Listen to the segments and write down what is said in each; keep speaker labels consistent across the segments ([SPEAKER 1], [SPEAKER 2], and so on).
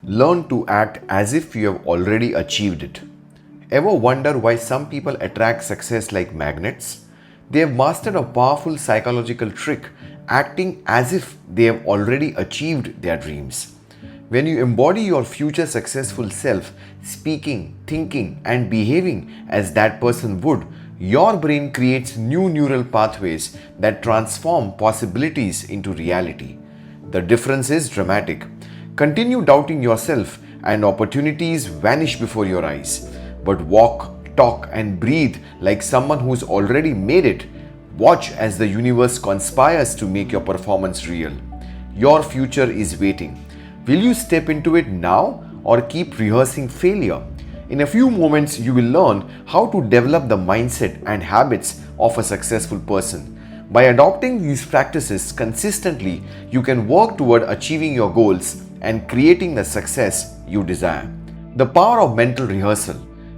[SPEAKER 1] Learn to act as if you have already achieved it. Ever wonder why some people attract success like magnets? They have mastered a powerful psychological trick, acting as if they have already achieved their dreams. When you embody your future successful self, speaking, thinking, and behaving as that person would, your brain creates new neural pathways that transform possibilities into reality. The difference is dramatic. Continue doubting yourself, and opportunities vanish before your eyes. But walk, talk, and breathe like someone who's already made it. Watch as the universe conspires to make your performance real. Your future is waiting. Will you step into it now or keep rehearsing failure? In a few moments, you will learn how to develop the mindset and habits of a successful person. By adopting these practices consistently, you can work toward achieving your goals and creating the success you desire. The power of mental rehearsal.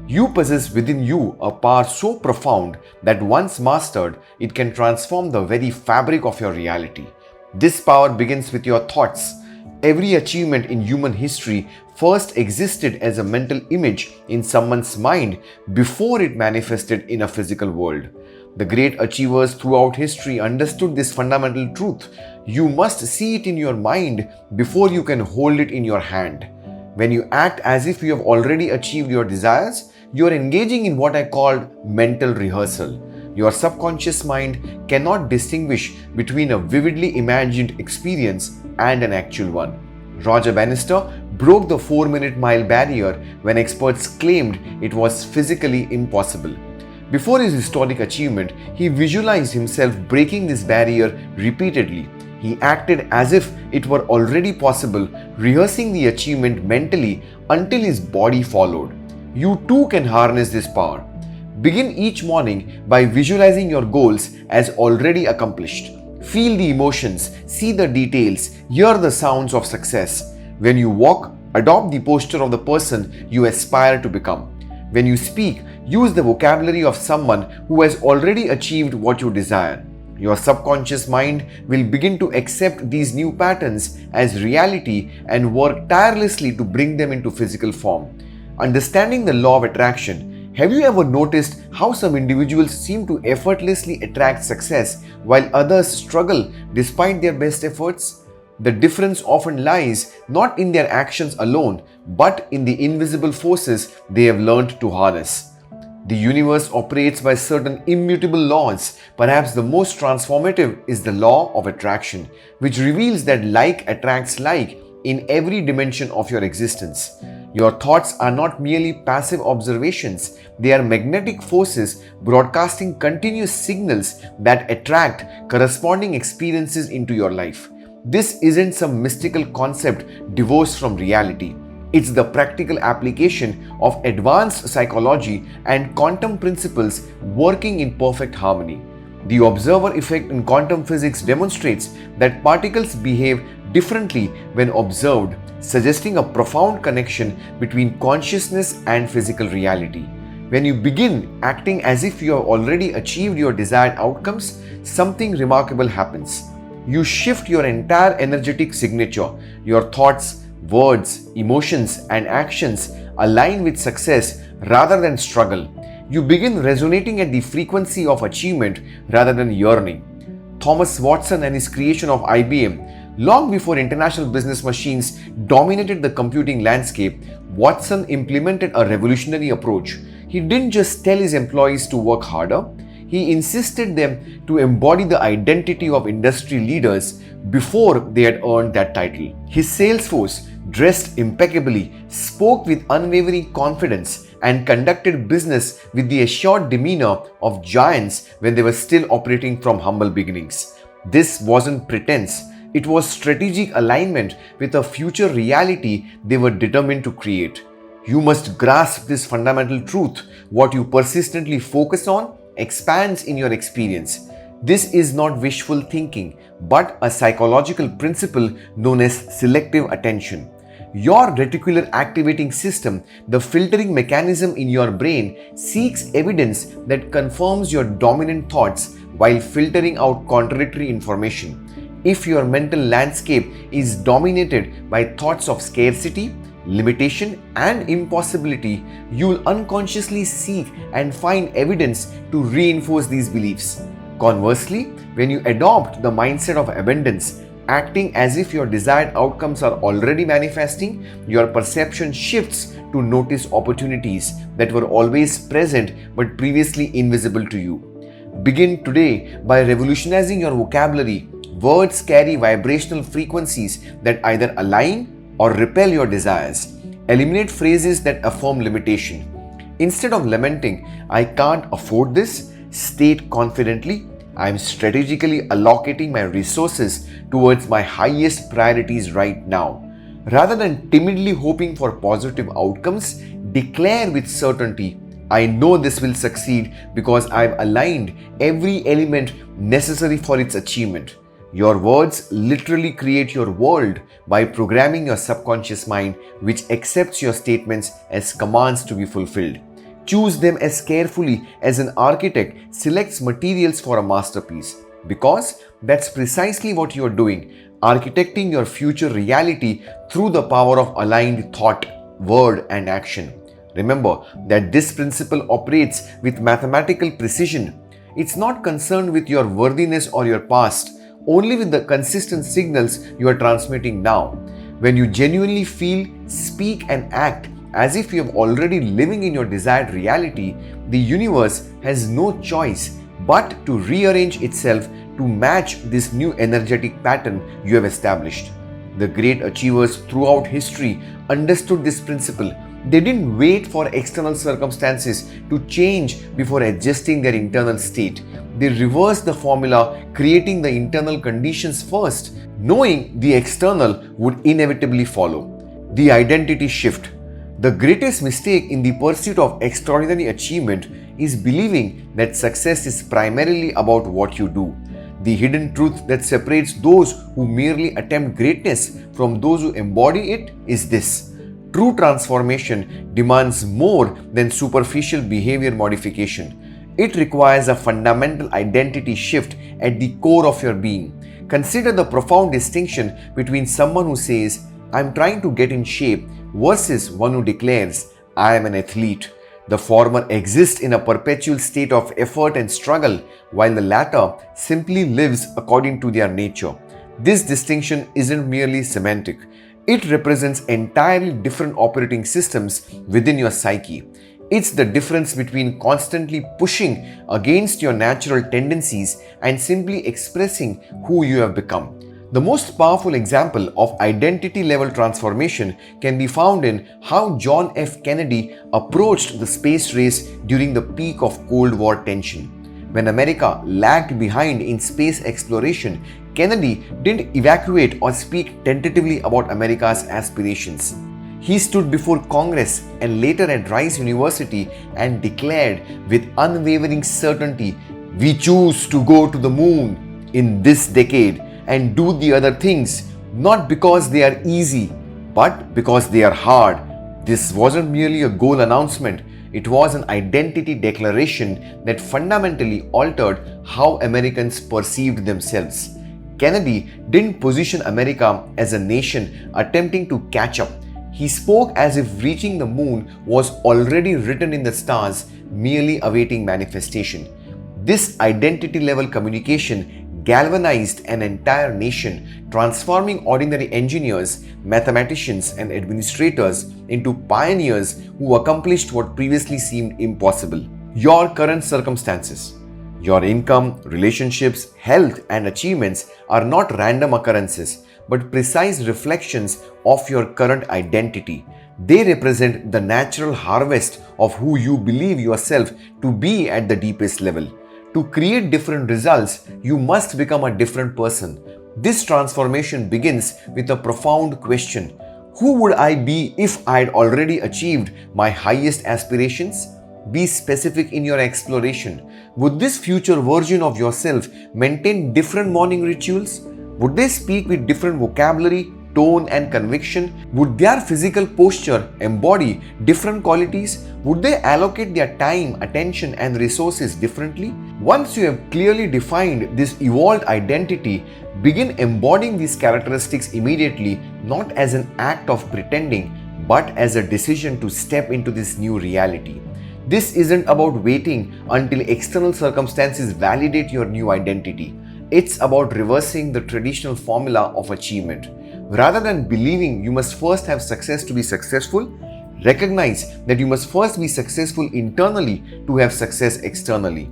[SPEAKER 1] You possess within you a power so profound that once mastered, it can transform the very fabric of your reality. This power begins with your thoughts. Every achievement in human history first existed as a mental image in someone's mind before it manifested in a physical world. The great achievers throughout history understood this fundamental truth. You must see it in your mind before you can hold it in your hand. When you act as if you have already achieved your desires, you are engaging in what I call mental rehearsal. Your subconscious mind cannot distinguish between a vividly imagined experience and an actual one. Roger Bannister broke the 4-minute mile barrier when experts claimed it was physically impossible. Before his historic achievement, he visualized himself breaking this barrier repeatedly. He acted as if it were already possible, rehearsing the achievement mentally until his body followed. You too can harness this power. Begin each morning by visualizing your goals as already accomplished. Feel the emotions, see the details, hear the sounds of success. When you walk, adopt the posture of the person you aspire to become. When you speak, use the vocabulary of someone who has already achieved what you desire. Your subconscious mind will begin to accept these new patterns as reality and work tirelessly to bring them into physical form. Understanding the law of attraction, have you ever noticed how some individuals seem to effortlessly attract success while others struggle despite their best efforts? The difference often lies not in their actions alone, but in the invisible forces they have learned to harness. The universe operates by certain immutable laws. Perhaps the most transformative is the law of attraction, which reveals that like attracts like in every dimension of your existence. Your thoughts are not merely passive observations, they are magnetic forces broadcasting continuous signals that attract corresponding experiences into your life. This isn't some mystical concept divorced from reality. It's the practical application of advanced psychology and quantum principles working in perfect harmony. The observer effect in quantum physics demonstrates that particles behave differently when observed, suggesting a profound connection between consciousness and physical reality. When you begin acting as if you have already achieved your desired outcomes, something remarkable happens. You shift your entire energetic signature. Your thoughts, words, emotions, and actions align with success rather than struggle. You begin resonating at the frequency of achievement rather than yearning. Thomas Watson and his creation of IBM. Long before international business machines dominated the computing landscape, Watson implemented a revolutionary approach. He didn't just tell his employees to work harder, he insisted them to embody the identity of industry leaders before they had earned that title. His sales force, dressed impeccably, spoke with unwavering confidence, and conducted business with the assured demeanor of giants when they were still operating from humble beginnings. This wasn't pretense. It was strategic alignment with a future reality they were determined to create. You must grasp this fundamental truth. What you persistently focus on expands in your experience. This is not wishful thinking, but a psychological principle known as selective attention. Your reticular activating system, the filtering mechanism in your brain, seeks evidence that confirms your dominant thoughts while filtering out contradictory information. If your mental landscape is dominated by thoughts of scarcity, limitation, and impossibility, you'll unconsciously seek and find evidence to reinforce these beliefs. Conversely, when you adopt the mindset of abundance, acting as if your desired outcomes are already manifesting, your perception shifts to notice opportunities that were always present but previously invisible to you. Begin today by revolutionizing your vocabulary. Words carry vibrational frequencies that either align or repel your desires. Eliminate phrases that affirm limitation. Instead of lamenting, "I can't afford this," state confidently, "I am strategically allocating my resources towards my highest priorities right now." Rather than timidly hoping for positive outcomes, declare with certainty, "I know this will succeed because I've aligned every element necessary for its achievement." Your words literally create your world by programming your subconscious mind, which accepts your statements as commands to be fulfilled. Choose them as carefully as an architect selects materials for a masterpiece, because that's precisely what you're doing, architecting your future reality through the power of aligned thought, word, and action. Remember that this principle operates with mathematical precision. It's not concerned with your worthiness or your past, only with the consistent signals you are transmitting now. When you genuinely feel, speak, and act as if you are already living in your desired reality, the universe has no choice but to rearrange itself to match this new energetic pattern you have established. The great achievers throughout history understood this principle. They didn't wait for external circumstances to change before adjusting their internal state. They reversed the formula, creating the internal conditions first, knowing the external would inevitably follow. The identity shift. The greatest mistake in the pursuit of extraordinary achievement is believing that success is primarily about what you do. The hidden truth that separates those who merely attempt greatness from those who embody it is this: true transformation demands more than superficial behavior modification. It requires a fundamental identity shift at the core of your being. Consider the profound distinction between someone who says, "I'm trying to get in shape," versus one who declares, "I am an athlete." The former exists in a perpetual state of effort and struggle, while the latter simply lives according to their nature. This distinction isn't merely semantic. It represents entirely different operating systems within your psyche. It's the difference between constantly pushing against your natural tendencies and simply expressing who you have become. The most powerful example of identity level transformation can be found in how John F. Kennedy approached the space race during the peak of Cold War tension. When America lagged behind in space exploration, Kennedy didn't evacuate or speak tentatively about America's aspirations. He stood before Congress and later at Rice University and declared with unwavering certainty, "We choose to go to the moon in this decade and do the other things, not because they are easy, but because they are hard." This wasn't merely a goal announcement. It was an identity declaration that fundamentally altered how Americans perceived themselves. Kennedy didn't position America as a nation attempting to catch up. He spoke as if reaching the moon was already written in the stars, merely awaiting manifestation. This identity-level communication galvanized an entire nation, transforming ordinary engineers, mathematicians, and administrators into pioneers who accomplished what previously seemed impossible. Your current circumstances, your income, relationships, health, and achievements are not random occurrences, but precise reflections of your current identity. They represent the natural harvest of who you believe yourself to be at the deepest level. To create different results, you must become a different person. This transformation begins with a profound question: who would I be if I had already achieved my highest aspirations? Be specific in your exploration. Would this future version of yourself maintain different morning rituals? Would they speak with different vocabulary, tone, and conviction? Would their physical posture embody different qualities? Would they allocate their time, attention, and resources differently? Once you have clearly defined this evolved identity, begin embodying these characteristics immediately, not as an act of pretending, but as a decision to step into this new reality. This isn't about waiting until external circumstances validate your new identity. It's about reversing the traditional formula of achievement. Rather than believing you must first have success to be successful, recognize that you must first be successful internally to have success externally.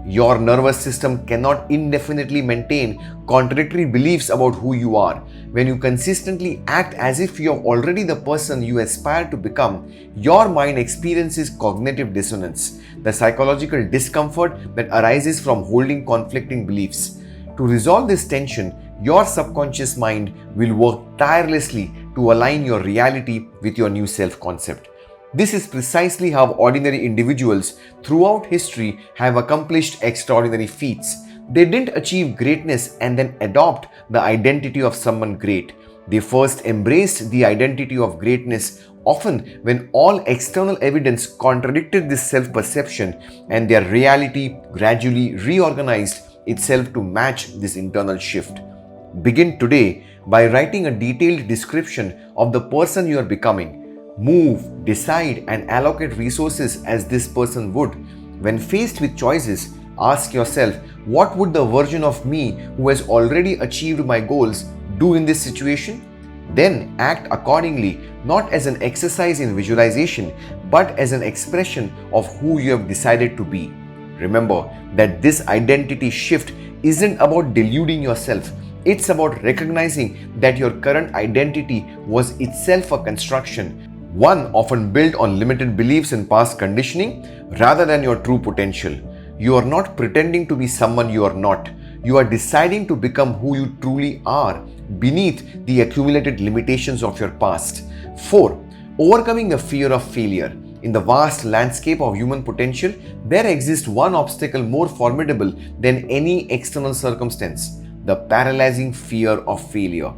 [SPEAKER 1] Your nervous system cannot indefinitely maintain contradictory beliefs about who you are. When you consistently act as if you are already the person you aspire to become, your mind experiences cognitive dissonance, the psychological discomfort that arises from holding conflicting beliefs. To resolve this tension, your subconscious mind will work tirelessly to align your reality with your new self-concept. This is precisely how ordinary individuals throughout history have accomplished extraordinary feats. They didn't achieve greatness and then adopt the identity of someone great. They first embraced the identity of greatness, often when all external evidence contradicted this self-perception, and their reality gradually reorganized itself to match this internal shift. Begin today by writing a detailed description of the person you are becoming. Move, decide, and allocate resources as this person would. When faced with choices, ask yourself, what would the version of me who has already achieved my goals do in this situation? Then act accordingly, not as an exercise in visualization, but as an expression of who you have decided to be. Remember that this identity shift isn't about deluding yourself. It's about recognizing that your current identity was itself a construction, one often built on limited beliefs and past conditioning rather than your true potential. You are not pretending to be someone you are not. You are deciding to become who you truly are beneath the accumulated limitations of your past. 4. Overcoming the fear of failure. In the vast landscape of human potential, there exists one obstacle more formidable than any external circumstance: the paralyzing fear of failure.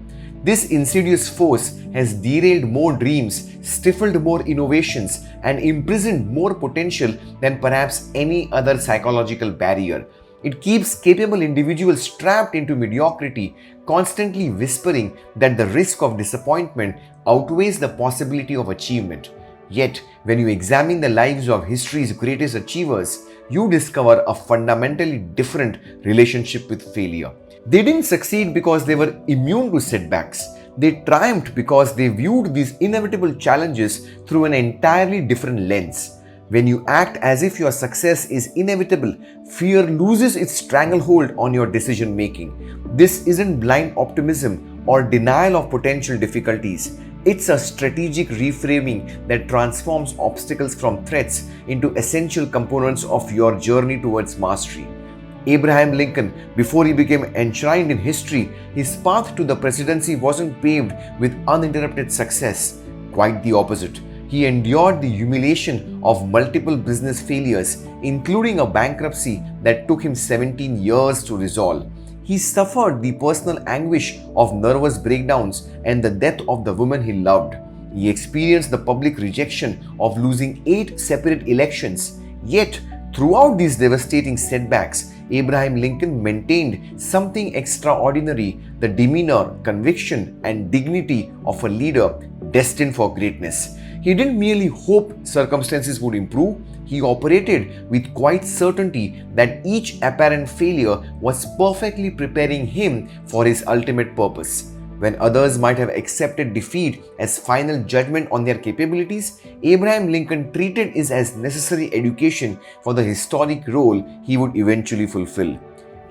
[SPEAKER 1] This insidious force has derailed more dreams, stifled more innovations, and imprisoned more potential than perhaps any other psychological barrier. It keeps capable individuals trapped into mediocrity, constantly whispering that the risk of disappointment outweighs the possibility of achievement. Yet, when you examine the lives of history's greatest achievers, you discover a fundamentally different relationship with failure. They didn't succeed because they were immune to setbacks. They triumphed because they viewed these inevitable challenges through an entirely different lens. When you act as if your success is inevitable, fear loses its stranglehold on your decision making. This isn't blind optimism or denial of potential difficulties. It's a strategic reframing that transforms obstacles from threats into essential components of your journey towards mastery. Abraham Lincoln, before he became enshrined in history, his path to the presidency wasn't paved with uninterrupted success. Quite the opposite. He endured the humiliation of multiple business failures, including a bankruptcy that took him 17 years to resolve. He suffered the personal anguish of nervous breakdowns and the death of the woman he loved. He experienced the public rejection of losing 8 separate elections. Yet, throughout these devastating setbacks, Abraham Lincoln maintained something extraordinary: the demeanor, conviction, and dignity of a leader destined for greatness. He didn't merely hope circumstances would improve, he operated with quiet certainty that each apparent failure was perfectly preparing him for his ultimate purpose. When others might have accepted defeat as final judgment on their capabilities, Abraham Lincoln treated it as necessary education for the historic role he would eventually fulfill.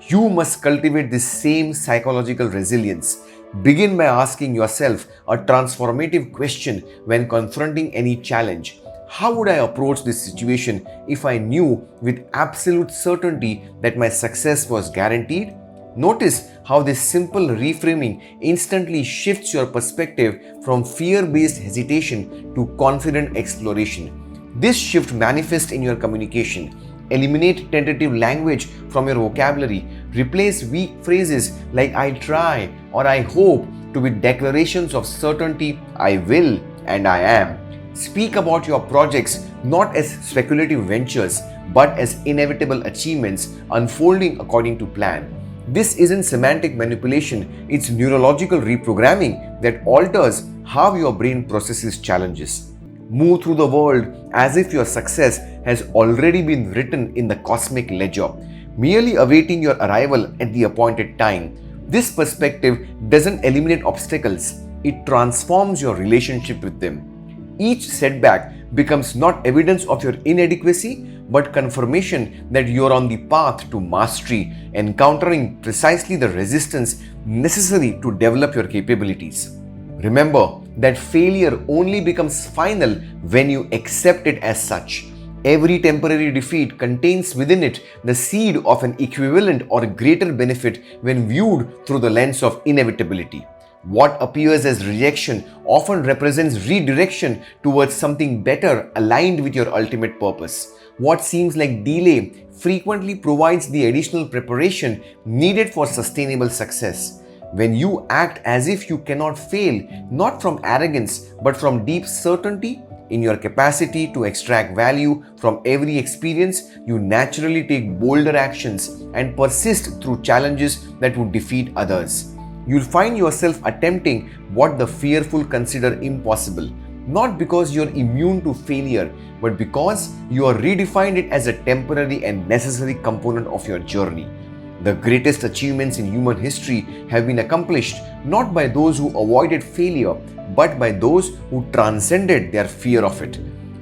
[SPEAKER 1] You must cultivate this same psychological resilience. Begin by asking yourself a transformative question when confronting any challenge. How would I approach this situation if I knew with absolute certainty that my success was guaranteed? Notice how this simple reframing instantly shifts your perspective from fear-based hesitation to confident exploration. This shift manifests in your communication. Eliminate tentative language from your vocabulary. Replace weak phrases like "I try" or "I hope" with declarations of certainty: "I will" and "I am." Speak about your projects not as speculative ventures, but as inevitable achievements unfolding according to plan. This isn't semantic manipulation, it's neurological reprogramming that alters how your brain processes challenges. Move through the world as if your success has already been written in the cosmic ledger, merely awaiting your arrival at the appointed time. This perspective doesn't eliminate obstacles, it transforms your relationship with them. Each setback becomes not evidence of your inadequacy, but confirmation that you are on the path to mastery, encountering precisely the resistance necessary to develop your capabilities. Remember that failure only becomes final when you accept it as such. Every temporary defeat contains within it the seed of an equivalent or greater benefit when viewed through the lens of inevitability. What appears as rejection often represents redirection towards something better aligned with your ultimate purpose. What seems like delay frequently provides the additional preparation needed for sustainable success. When you act as if you cannot fail, not from arrogance but from deep certainty in your capacity to extract value from every experience, you naturally take bolder actions and persist through challenges that would defeat others. You'll find yourself attempting what the fearful consider impossible, not because you're immune to failure, but because you are redefined it as a temporary and necessary component of your journey. The greatest achievements in human history have been accomplished not by those who avoided failure, but by those who transcended their fear of it.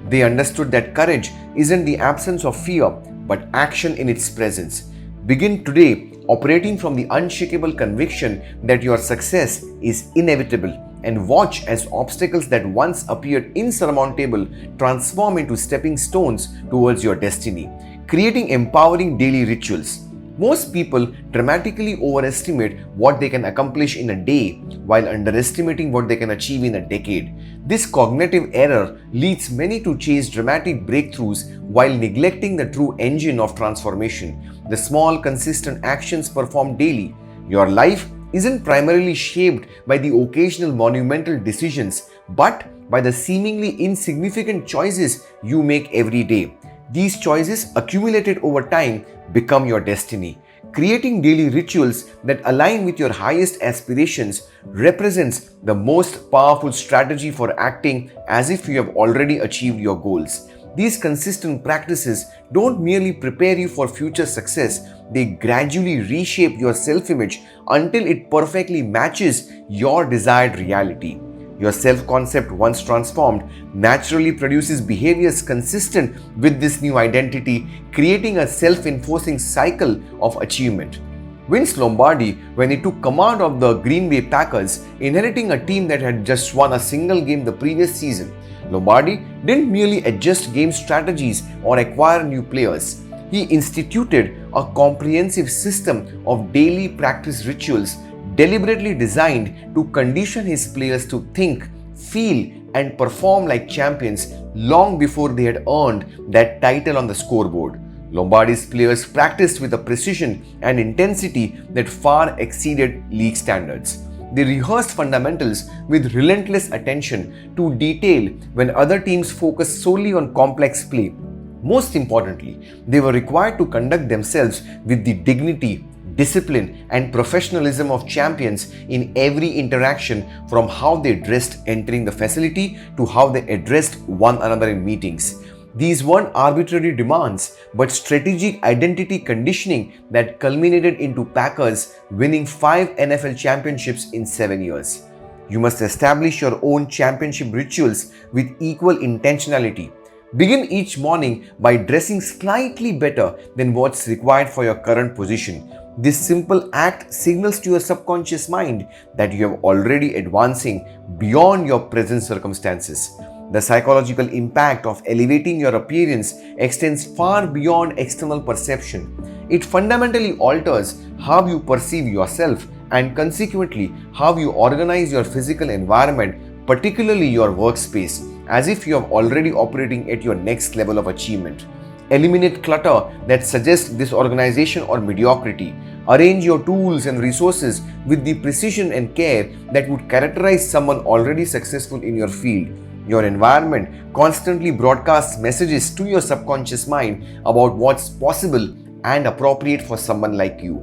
[SPEAKER 1] They understood that courage isn't the absence of fear, but action in its presence. Begin today operating from the unshakable conviction that your success is inevitable, and watch as obstacles that once appeared insurmountable transform into stepping stones towards your destiny. Creating empowering daily rituals. Most people dramatically overestimate what they can accomplish in a day while underestimating what they can achieve in a decade. This cognitive error leads many to chase dramatic breakthroughs while neglecting the true engine of transformation, the small, consistent actions performed daily. Your life isn't primarily shaped by the occasional monumental decisions, but by the seemingly insignificant choices you make every day. These choices, accumulated over time, become your destiny. Creating daily rituals that align with your highest aspirations represents the most powerful strategy for acting as if you have already achieved your goals. These consistent practices don't merely prepare you for future success, they gradually reshape your self-image until it perfectly matches your desired reality. Your self-concept, once transformed, naturally produces behaviors consistent with this new identity, creating a self-enforcing cycle of achievement. Vince Lombardi, when he took command of the Green Bay Packers, inheriting a team that had just won a single game the previous season, Lombardi didn't merely adjust game strategies or acquire new players. He instituted a comprehensive system of daily practice rituals deliberately designed to condition his players to think, feel, and perform like champions long before they had earned that title on the scoreboard. Lombardi's players practiced with a precision and intensity that far exceeded league standards. They rehearsed fundamentals with relentless attention to detail when other teams focused solely on complex play. Most importantly, they were required to conduct themselves with the dignity, discipline, and professionalism of champions in every interaction, from how they dressed entering the facility to how they addressed one another in meetings. These weren't arbitrary demands, but strategic identity conditioning that culminated into Packers winning 5 NFL championships in 7 years. You must establish your own championship rituals with equal intentionality. Begin each morning by dressing slightly better than what's required for your current position. This simple act signals to your subconscious mind that you are already advancing beyond your present circumstances. The psychological impact of elevating your appearance extends far beyond external perception. It fundamentally alters how you perceive yourself and consequently how you organize your physical environment, particularly your workspace, as if you are already operating at your next level of achievement. Eliminate clutter that suggests disorganization or mediocrity. Arrange your tools and resources with the precision and care that would characterize someone already successful in your field. Your environment constantly broadcasts messages to your subconscious mind about what's possible and appropriate for someone like you.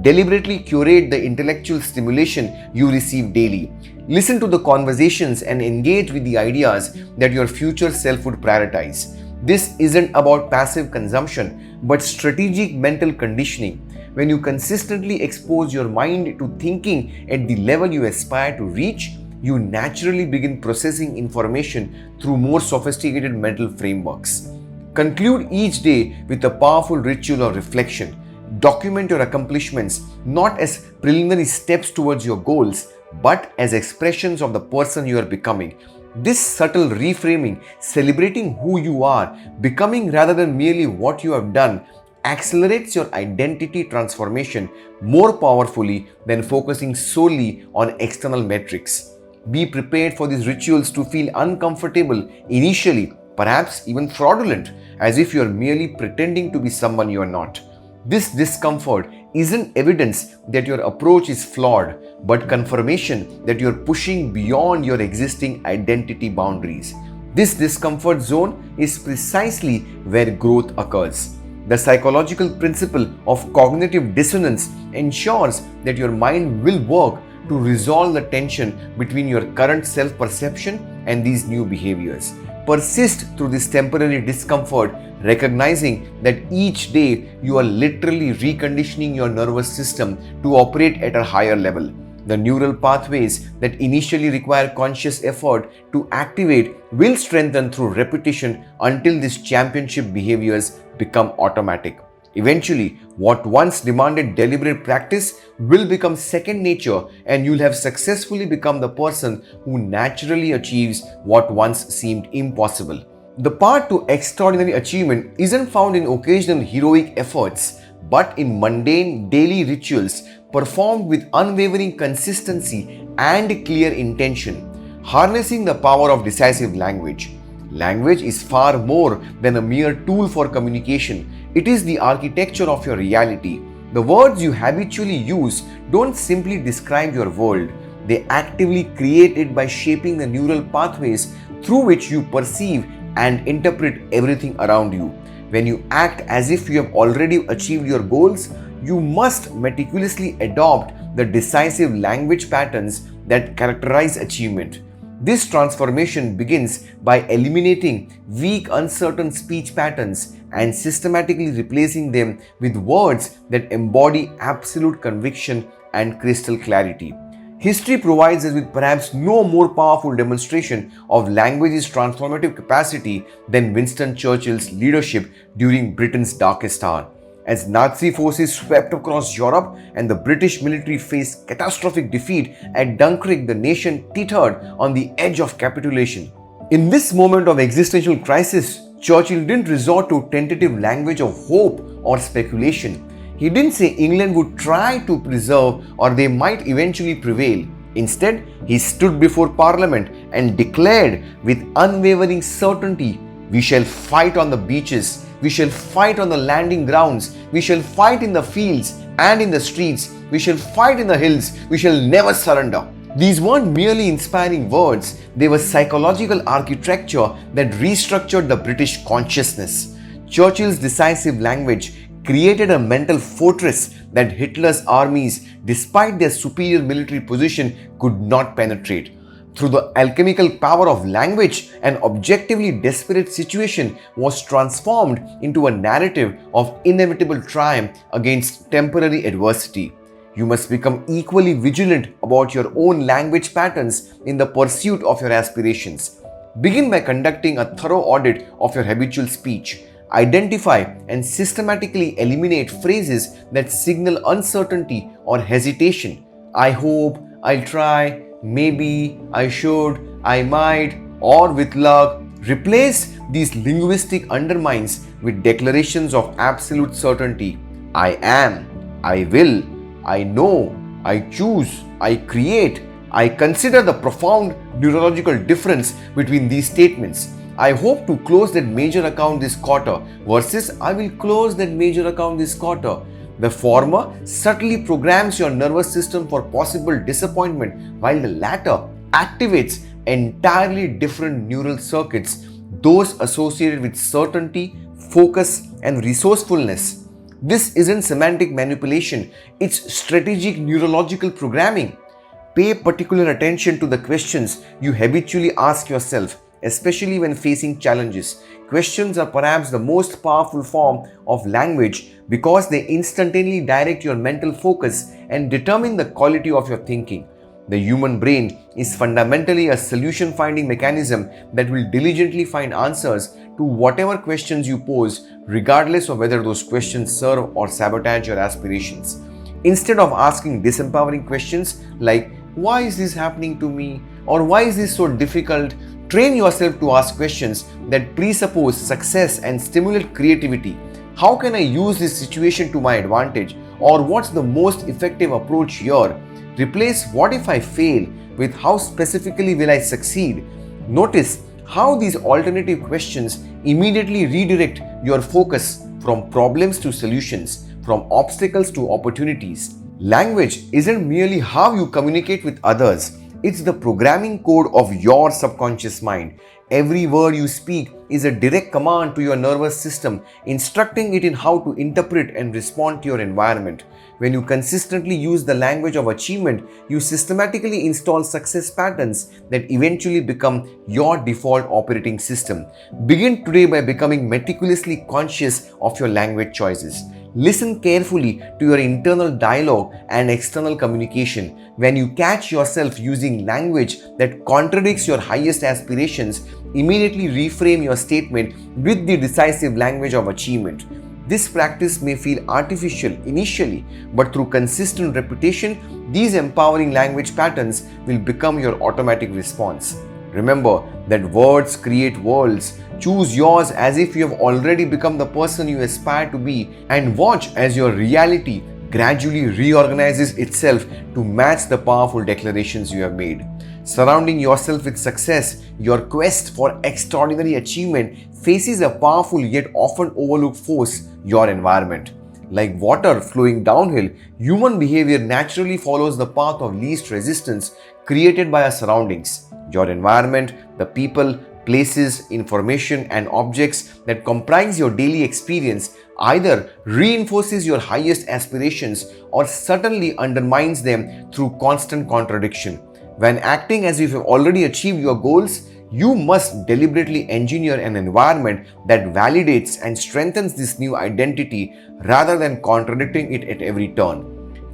[SPEAKER 1] Deliberately curate the intellectual stimulation you receive daily. Listen to the conversations and engage with the ideas that your future self would prioritize. This isn't about passive consumption, but strategic mental conditioning. When you consistently expose your mind to thinking at the level you aspire to reach, you naturally begin processing information through more sophisticated mental frameworks. Conclude each day with a powerful ritual of reflection. Document your accomplishments not as preliminary steps towards your goals, but as expressions of the person you are becoming. This subtle reframing, celebrating who you are, becoming rather than merely what you have done, accelerates your identity transformation more powerfully than focusing solely on external metrics. Be prepared for these rituals to feel uncomfortable initially, perhaps even fraudulent, as if you are merely pretending to be someone you are not. This discomfort isn't evidence that your approach is flawed, but confirmation that you're pushing beyond your existing identity boundaries. This discomfort zone is precisely where growth occurs. The psychological principle of cognitive dissonance ensures that your mind will work to resolve the tension between your current self-perception and these new behaviors. Persist through this temporary discomfort, recognizing that each day you are literally reconditioning your nervous system to operate at a higher level. The neural pathways that initially require conscious effort to activate will strengthen through repetition until these championship behaviors become automatic. Eventually, what once demanded deliberate practice will become second nature, and you'll have successfully become the person who naturally achieves what once seemed impossible. The path to extraordinary achievement isn't found in occasional heroic efforts, but in mundane daily rituals performed with unwavering consistency and clear intention. Harnessing the power of decisive language. Language is far more than a mere tool for communication. It is the architecture of your reality. The words you habitually use don't simply describe your world. They actively create it by shaping the neural pathways through which you perceive and interpret everything around you. When you act as if you have already achieved your goals, you must meticulously adopt the decisive language patterns that characterize achievement. This transformation begins by eliminating weak, uncertain speech patterns and systematically replacing them with words that embody absolute conviction and crystal clarity. History provides us with perhaps no more powerful demonstration of language's transformative capacity than Winston Churchill's leadership during Britain's darkest hour. As Nazi forces swept across Europe and the British military faced catastrophic defeat at Dunkirk, the nation teetered on the edge of capitulation. In this moment of existential crisis, Churchill didn't resort to tentative language of hope or speculation. He didn't say England would try to preserve or they might eventually prevail. Instead, he stood before Parliament and declared with unwavering certainty, "We shall fight on the beaches, we shall fight on the landing grounds, we shall fight in the fields and in the streets, we shall fight in the hills, we shall never surrender." These weren't merely inspiring words, they were psychological architecture that restructured the British consciousness. Churchill's decisive language created a mental fortress that Hitler's armies, despite their superior military position, could not penetrate. Through the alchemical power of language, an objectively desperate situation was transformed into a narrative of inevitable triumph against temporary adversity. You must become equally vigilant about your own language patterns in the pursuit of your aspirations. Begin by conducting a thorough audit of your habitual speech. Identify and systematically eliminate phrases that signal uncertainty or hesitation. I hope, I'll try, maybe, I should, I might, or with luck. Replace these linguistic undermines with declarations of absolute certainty. I am, I will, I know, I choose, I create. I consider the profound neurological difference between these statements. I hope to close that major account this quarter versus I will close that major account this quarter. The former subtly programs your nervous system for possible disappointment, while the latter activates entirely different neural circuits, those associated with certainty, focus, and resourcefulness. This isn't semantic manipulation, it's strategic neurological programming. Pay particular attention to the questions you habitually ask yourself, especially when facing challenges. Questions are perhaps the most powerful form of language because they instantaneously direct your mental focus and determine the quality of your thinking. The human brain is fundamentally a solution finding mechanism that will diligently find answers to whatever questions you pose, regardless of whether those questions serve or sabotage your aspirations. Instead of asking disempowering questions like, "Why is this happening to me?" or "Why is this so difficult?" train yourself to ask questions that presuppose success and stimulate creativity. How can I use this situation to my advantage? Or what's the most effective approach here? Replace "what if I fail" with "how specifically will I succeed?" Notice how these alternative questions immediately redirect your focus from problems to solutions, from obstacles to opportunities. Language isn't merely how you communicate with others, it's the programming code of your subconscious mind. Every word you speak is a direct command to your nervous system, instructing it in how to interpret and respond to your environment. When you consistently use the language of achievement, you systematically install success patterns that eventually become your default operating system. Begin today by becoming meticulously conscious of your language choices. Listen carefully to your internal dialogue and external communication. When you catch yourself using language that contradicts your highest aspirations, immediately reframe your statement with the decisive language of achievement. This practice may feel artificial initially, but through consistent repetition, these empowering language patterns will become your automatic response. Remember that words create worlds. Choose yours as if you have already become the person you aspire to be, and watch as your reality gradually reorganizes itself to match the powerful declarations you have made. Surrounding yourself with success, your quest for extraordinary achievement faces a powerful yet often overlooked force: your environment. Like water flowing downhill, human behavior naturally follows the path of least resistance created by our surroundings. Your environment, the people, places, information, and objects that comprise your daily experience either reinforces your highest aspirations or certainly undermines them through constant contradiction. When acting as if you've already achieved your goals, you must deliberately engineer an environment that validates and strengthens this new identity rather than contradicting it at every turn.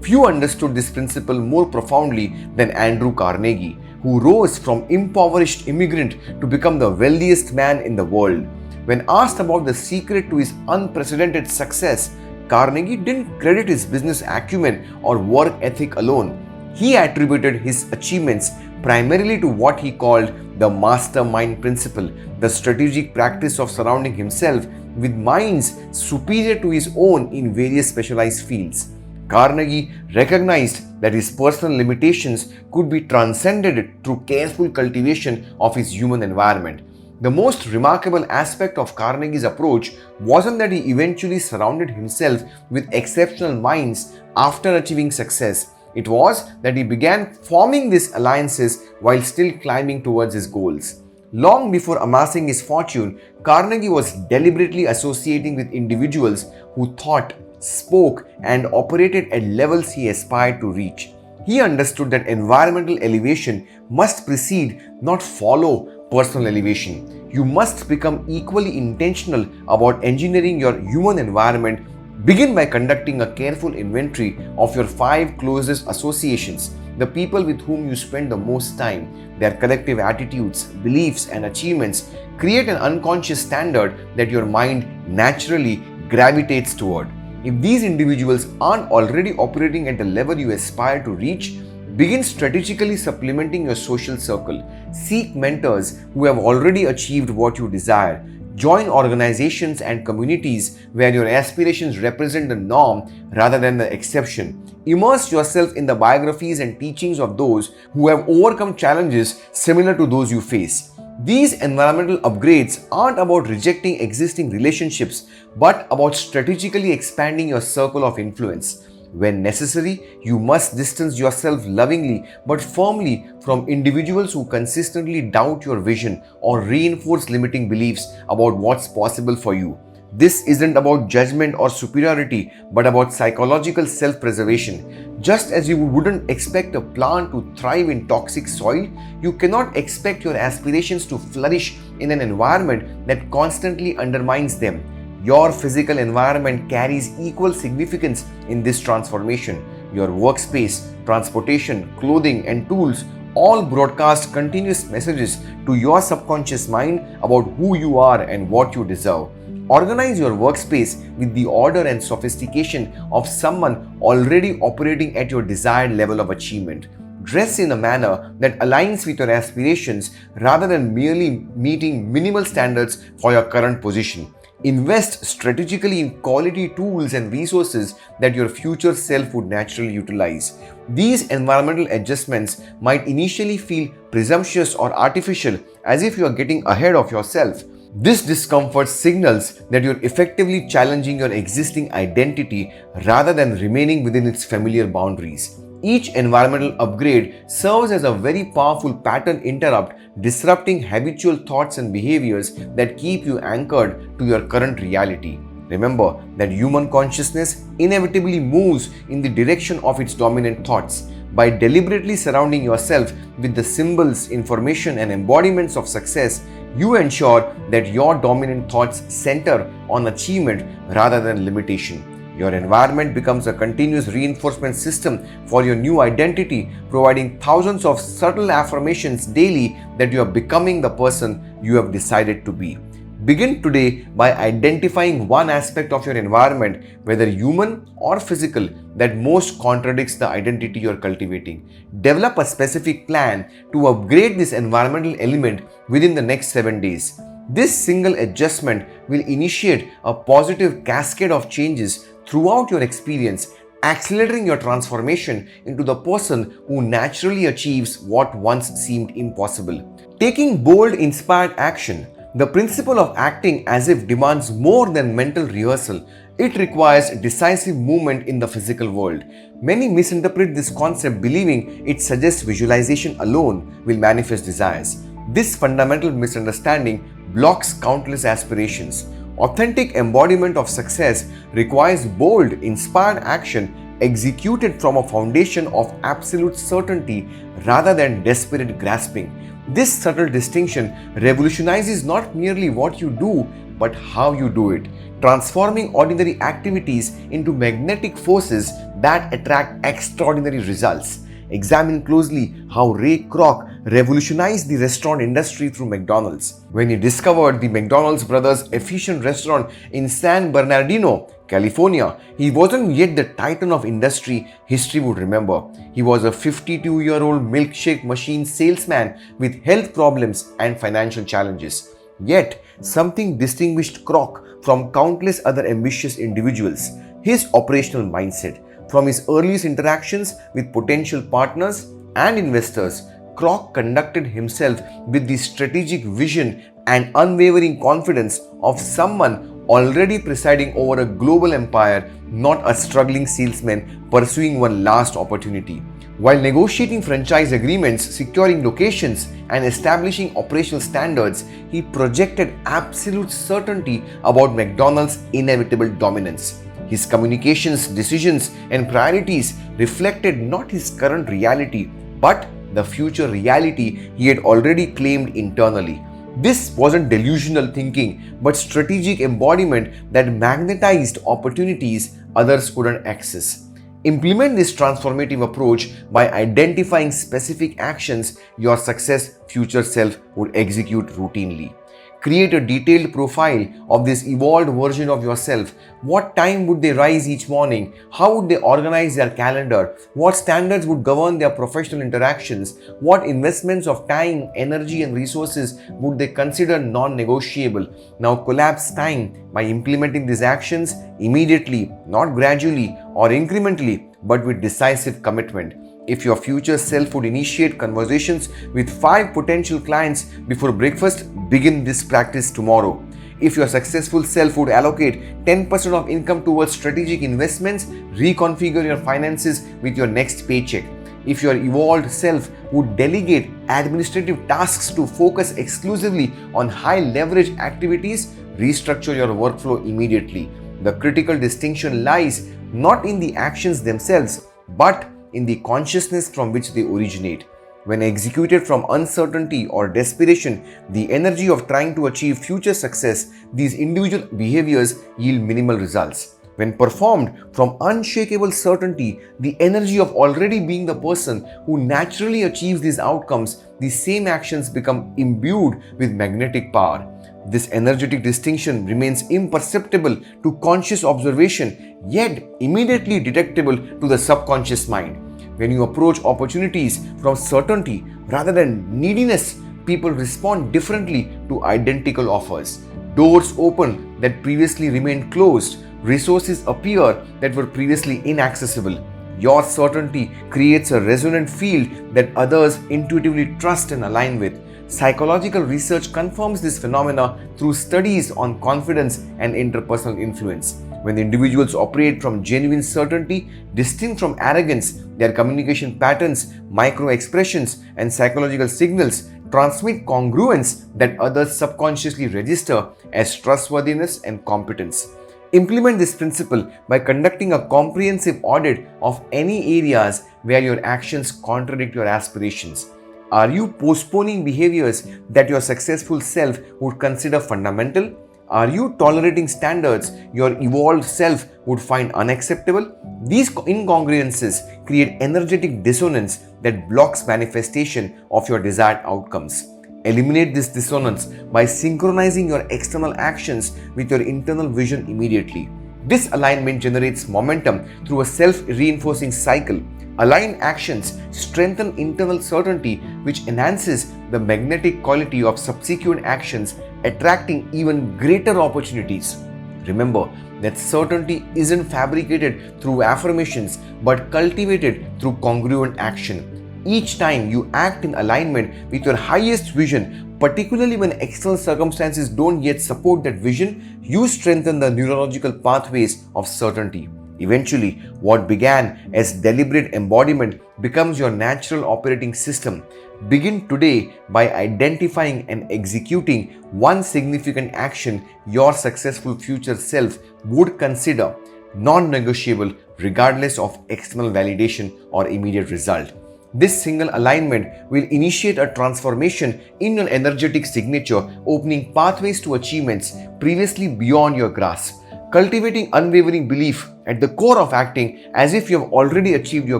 [SPEAKER 1] Few understood this principle more profoundly than Andrew Carnegie, who rose from impoverished immigrant to become the wealthiest man in the world. When asked about the secret to his unprecedented success, Carnegie didn't credit his business acumen or work ethic alone. He attributed his achievements primarily to what he called the mastermind principle, the strategic practice of surrounding himself with minds superior to his own in various specialized fields. Carnegie recognized that his personal limitations could be transcended through careful cultivation of his human environment. The most remarkable aspect of Carnegie's approach wasn't that he eventually surrounded himself with exceptional minds after achieving success. It was that he began forming these alliances while still climbing towards his goals. Long before amassing his fortune, Carnegie was deliberately associating with individuals who thought, spoke, and operated at levels he aspired to reach. He understood that environmental elevation must precede, not follow, personal elevation. You must become equally intentional about engineering your human environment. Begin by conducting a careful inventory of your 5 closest associations, the people with whom you spend the most time. Their collective attitudes, beliefs, and achievements create an unconscious standard that your mind naturally gravitates toward. If these individuals aren't already operating at the level you aspire to reach, begin strategically supplementing your social circle. Seek mentors who have already achieved what you desire. Join organizations and communities where your aspirations represent the norm rather than the exception. Immerse yourself in the biographies and teachings of those who have overcome challenges similar to those you face. These environmental upgrades aren't about rejecting existing relationships, but about strategically expanding your circle of influence. When necessary, you must distance yourself lovingly but firmly from individuals who consistently doubt your vision or reinforce limiting beliefs about what's possible for you. This isn't about judgment or superiority, but about psychological self-preservation. Just as you wouldn't expect a plant to thrive in toxic soil, you cannot expect your aspirations to flourish in an environment that constantly undermines them. Your physical environment carries equal significance in this transformation. Your workspace, transportation, clothing, and tools all broadcast continuous messages to your subconscious mind about who you are and what you deserve. Organize your workspace with the order and sophistication of someone already operating at your desired level of achievement. Dress in a manner that aligns with your aspirations rather than merely meeting minimal standards for your current position. Invest strategically in quality tools and resources that your future self would naturally utilize. These environmental adjustments might initially feel presumptuous or artificial, as if you are getting ahead of yourself. This discomfort signals that you're effectively challenging your existing identity rather than remaining within its familiar boundaries. Each environmental upgrade serves as a very powerful pattern interrupt, disrupting habitual thoughts and behaviors that keep you anchored to your current reality. Remember that human consciousness inevitably moves in the direction of its dominant thoughts. By deliberately surrounding yourself with the symbols, information, and embodiments of success, you ensure that your dominant thoughts center on achievement rather than limitation. Your environment becomes a continuous reinforcement system for your new identity, providing thousands of subtle affirmations daily that you are becoming the person you have decided to be. Begin today by identifying one aspect of your environment, whether human or physical, that most contradicts the identity you are cultivating. Develop a specific plan to upgrade this environmental element within the next 7 days. This single adjustment will initiate a positive cascade of changes throughout your experience, accelerating your transformation into the person who naturally achieves what once seemed impossible. Taking bold, inspired action. The principle of acting as if demands more than mental rehearsal. It requires decisive movement in the physical world. Many misinterpret this concept, believing it suggests visualization alone will manifest desires. This fundamental misunderstanding blocks countless aspirations. Authentic embodiment of success requires bold, inspired action executed from a foundation of absolute certainty rather than desperate grasping. This subtle distinction revolutionizes not merely what you do, but how you do it, transforming ordinary activities into magnetic forces that attract extraordinary results. Examine closely how Ray Kroc revolutionized the restaurant industry through McDonald's. When he discovered the McDonald's brothers' efficient restaurant in San Bernardino, California, he wasn't yet the titan of industry history would remember. He was a 52-year-old milkshake machine salesman with health problems and financial challenges. Yet, something distinguished Kroc from countless other ambitious individuals: his operational mindset. From his earliest interactions with potential partners and investors, Kroc conducted himself with the strategic vision and unwavering confidence of someone already presiding over a global empire, not a struggling salesman pursuing one last opportunity. While negotiating franchise agreements, securing locations, and establishing operational standards, he projected absolute certainty about McDonald's inevitable dominance. His communications, decisions, and priorities reflected not his current reality, but the future reality he had already claimed internally. This wasn't delusional thinking, but strategic embodiment that magnetized opportunities others couldn't access. Implement this transformative approach by identifying specific actions your success future self would execute routinely. Create a detailed profile of this evolved version of yourself. What time would they rise each morning? How would they organize their calendar? What standards would govern their professional interactions? What investments of time, energy, and resources would they consider non-negotiable? Now collapse time by implementing these actions immediately, not gradually or incrementally, but with decisive commitment. If your future self would initiate conversations with 5 potential clients before breakfast, begin this practice tomorrow. If your successful self would allocate 10% of income towards strategic investments, reconfigure your finances with your next paycheck. If your evolved self would delegate administrative tasks to focus exclusively on high leverage activities, restructure your workflow immediately. The critical distinction lies not in the actions themselves, but in the consciousness from which they originate. When executed from uncertainty or desperation, the energy of trying to achieve future success, these individual behaviors yield minimal results. When performed from unshakable certainty, the energy of already being the person who naturally achieves these outcomes, these same actions become imbued with magnetic power. This energetic distinction remains imperceptible to conscious observation, yet immediately detectable to the subconscious mind. When you approach opportunities from certainty rather than neediness, people respond differently to identical offers. Doors open that previously remained closed. Resources appear that were previously inaccessible. Your certainty creates a resonant field that others intuitively trust and align with. Psychological research confirms this phenomena through studies on confidence and interpersonal influence. When the individuals operate from genuine certainty, distinct from arrogance, their communication patterns, micro-expressions, and psychological signals transmit congruence that others subconsciously register as trustworthiness and competence. Implement this principle by conducting a comprehensive audit of any areas where your actions contradict your aspirations. Are you postponing behaviors that your successful self would consider fundamental? Are you tolerating standards your evolved self would find unacceptable? These incongruences create energetic dissonance that blocks manifestation of your desired outcomes. Eliminate this dissonance by synchronizing your external actions with your internal vision immediately. This alignment generates momentum through a self-reinforcing cycle. Aligned actions strengthen internal certainty, which enhances the magnetic quality of subsequent actions, attracting even greater opportunities. Remember that certainty isn't fabricated through affirmations but cultivated through congruent action. Each time you act in alignment with your highest vision, particularly when external circumstances don't yet support that vision, you strengthen the neurological pathways of certainty. Eventually, what began as deliberate embodiment becomes your natural operating system. Begin today by identifying and executing one significant action your successful future self would consider non-negotiable regardless of external validation or immediate result. This single alignment will initiate a transformation in your energetic signature, opening pathways to achievements previously beyond your grasp. Cultivating unwavering belief at the core of acting as if you have already achieved your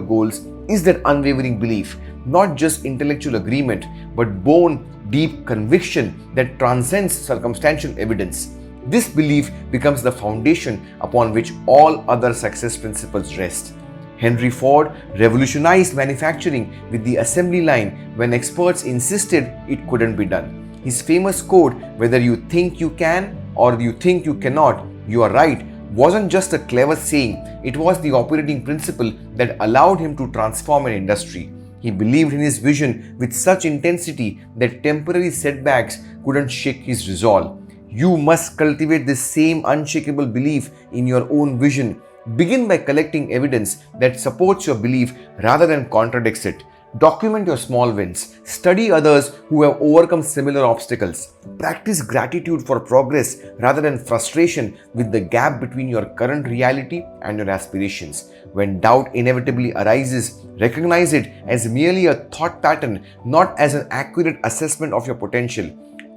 [SPEAKER 1] goals is that unwavering belief, not just intellectual agreement, but born deep conviction that transcends circumstantial evidence. This belief becomes the foundation upon which all other success principles rest. Henry Ford revolutionized manufacturing with the assembly line when experts insisted it couldn't be done. His famous quote, "Whether you think you can or you think you cannot, you are right," wasn't just a clever saying, it was the operating principle that allowed him to transform an industry. He believed in his vision with such intensity that temporary setbacks couldn't shake his resolve. You must cultivate this same unshakable belief in your own vision. Begin by collecting evidence that supports your belief rather than contradicts it. Document your small wins. Study others who have overcome similar obstacles. Practice gratitude for progress rather than frustration with the gap between your current reality and your aspirations. When doubt inevitably arises, recognize it as merely a thought pattern, not as an accurate assessment of your potential.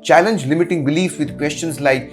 [SPEAKER 1] Challenge limiting beliefs with questions like,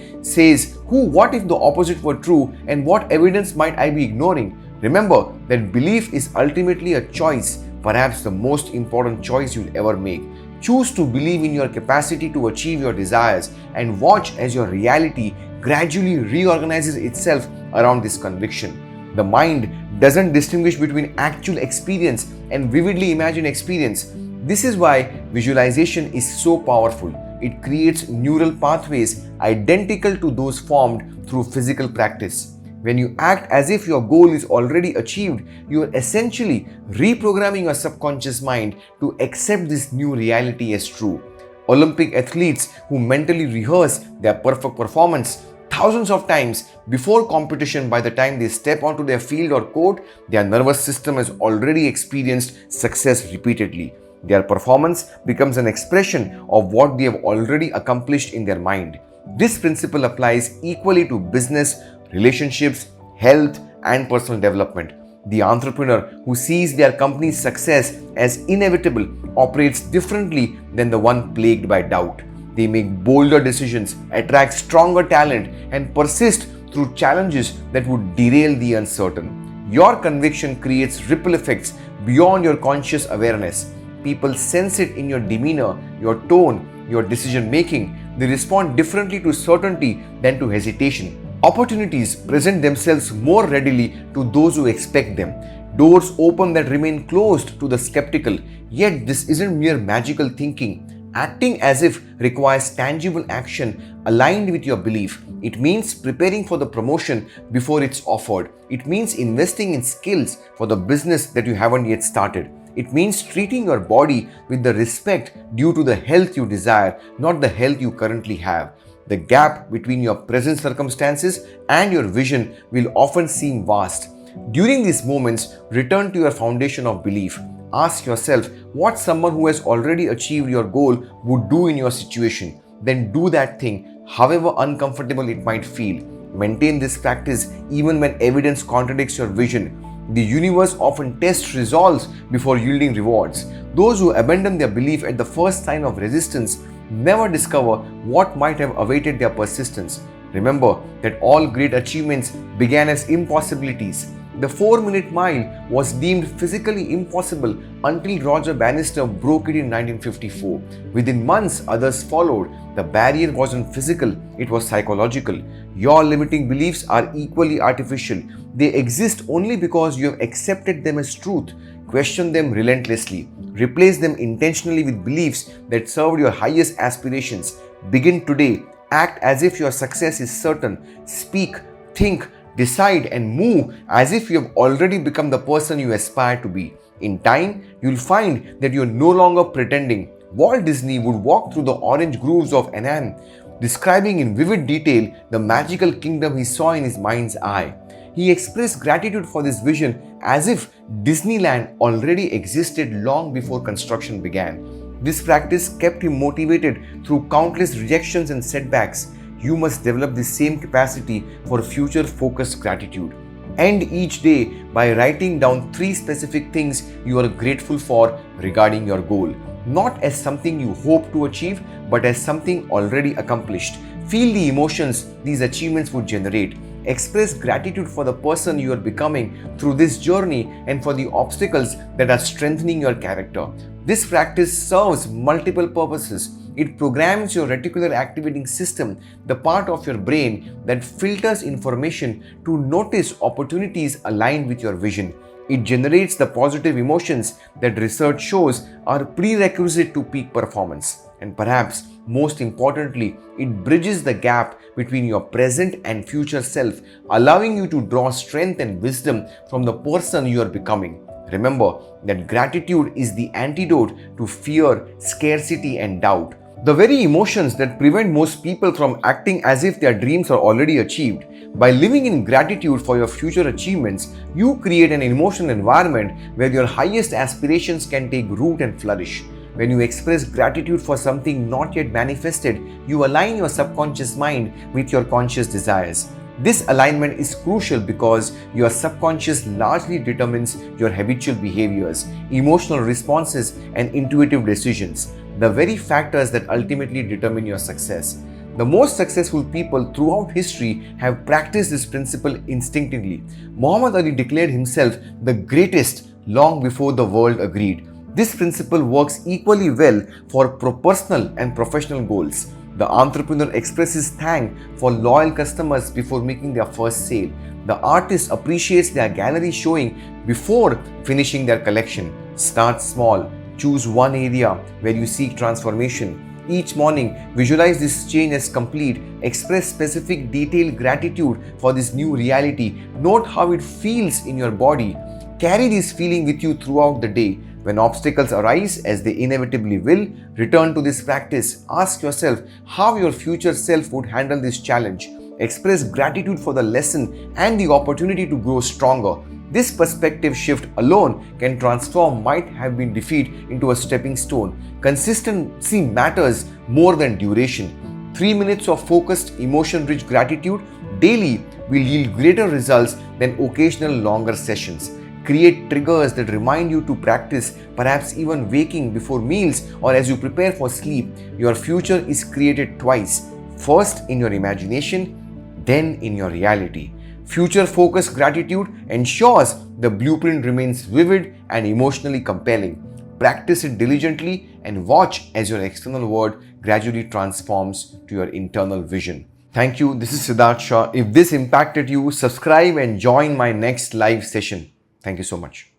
[SPEAKER 1] what if the opposite were true, and what evidence might I be ignoring? Remember that belief is ultimately a choice, perhaps the most important choice you'll ever make. Choose to believe in your capacity to achieve your desires and watch as your reality gradually reorganizes itself around this conviction. The mind doesn't distinguish between actual experience and vividly imagined experience. This is why visualization is so powerful. It creates neural pathways identical to those formed through physical practice. When you act as if your goal is already achieved, you are essentially reprogramming your subconscious mind to accept this new reality as true. Olympic athletes who mentally rehearse their perfect performance thousands of times before competition, by the time they step onto their field or court, their nervous system has already experienced success repeatedly. Their performance becomes an expression of what they have already accomplished in their mind. This principle applies equally to business, relationships, health, and personal development. The entrepreneur who sees their company's success as inevitable operates differently than the one plagued by doubt. They make bolder decisions, attract stronger talent, and persist through challenges that would derail the uncertain. Your conviction creates ripple effects beyond your conscious awareness. People sense it in your demeanor, your tone, your decision making. They respond differently to certainty than to hesitation. Opportunities present themselves more readily to those who expect them. Doors open that remain closed to the skeptical. Yet, this isn't mere magical thinking. Acting as if requires tangible action aligned with your belief. It means preparing for the promotion before it's offered. It means investing in skills for the business that you haven't yet started. It means treating your body with the respect due to the health you desire, not the health you currently have. The gap between your present circumstances and your vision will often seem vast. During these moments, return to your foundation of belief. Ask yourself what someone who has already achieved your goal would do in your situation. Then do that thing, however uncomfortable it might feel. Maintain this practice even when evidence contradicts your vision. The universe often tests resolves before yielding rewards. Those who abandon their belief at the first sign of resistance never discover what might have awaited their persistence. Remember that all great achievements began as impossibilities. The 4-minute mile was deemed physically impossible until Roger Bannister broke it in 1954. Within months, others followed. The barrier wasn't physical, it was psychological. Your limiting beliefs are equally artificial. They exist only because you have accepted them as truth. Question them relentlessly. Replace them intentionally with beliefs that serve your highest aspirations. Begin today. Act as if your success is certain. Speak, think, decide, and move as if you have already become the person you aspire to be. In time, you'll find that you're no longer pretending. Walt Disney would walk through the orange groves of Anaheim, describing in vivid detail the magical kingdom he saw in his mind's eye. He expressed gratitude for this vision as if Disneyland already existed long before construction began. This practice kept him motivated through countless rejections and setbacks. You must develop the same capacity for future focused gratitude. End each day by writing down 3 specific things you are grateful for regarding your goal. Not as something you hope to achieve, but as something already accomplished. Feel the emotions these achievements would generate. Express gratitude for the person you are becoming through this journey and for the obstacles that are strengthening your character. This practice serves multiple purposes. It programs your reticular activating system, the part of your brain that filters information to notice opportunities aligned with your vision. It generates the positive emotions that research shows are prerequisite to peak performance. And perhaps most importantly, it bridges the gap between your present and future self, allowing you to draw strength and wisdom from the person you are becoming. Remember that gratitude is the antidote to fear, scarcity, and doubt. The very emotions that prevent most people from acting as if their dreams are already achieved. By living in gratitude for your future achievements, you create an emotional environment where your highest aspirations can take root and flourish. When you express gratitude for something not yet manifested, you align your subconscious mind with your conscious desires. This alignment is crucial because your subconscious largely determines your habitual behaviors, emotional responses, and intuitive decisions, the very factors that ultimately determine your success. The most successful people throughout history have practiced this principle instinctively. Muhammad Ali declared himself the greatest long before the world agreed. This principle works equally well for personal and professional goals. The entrepreneur expresses thanks for loyal customers before making their first sale. The artist appreciates their gallery showing before finishing their collection. Start small. Choose one area where you seek transformation. Each morning, visualize this change as complete. Express specific detailed gratitude for this new reality. Note how it feels in your body. Carry this feeling with you throughout the day. When obstacles arise, as they inevitably will, return to this practice. Ask yourself how your future self would handle this challenge. Express gratitude for the lesson and the opportunity to grow stronger. This perspective shift alone can transform might have been defeat into a stepping stone. Consistency matters more than duration. 3 minutes of focused, emotion-rich gratitude daily will yield greater results than occasional longer sessions. Create triggers that remind you to practice, perhaps even waking before meals or as you prepare for sleep. Your future is created twice, first in your imagination, then in your reality. Future focused gratitude ensures the blueprint remains vivid and emotionally compelling. Practice it diligently and watch as your external world gradually transforms to your internal vision. Thank you. This is Siddharth Shah. If this impacted you, subscribe and join my next live session. Thank you so much.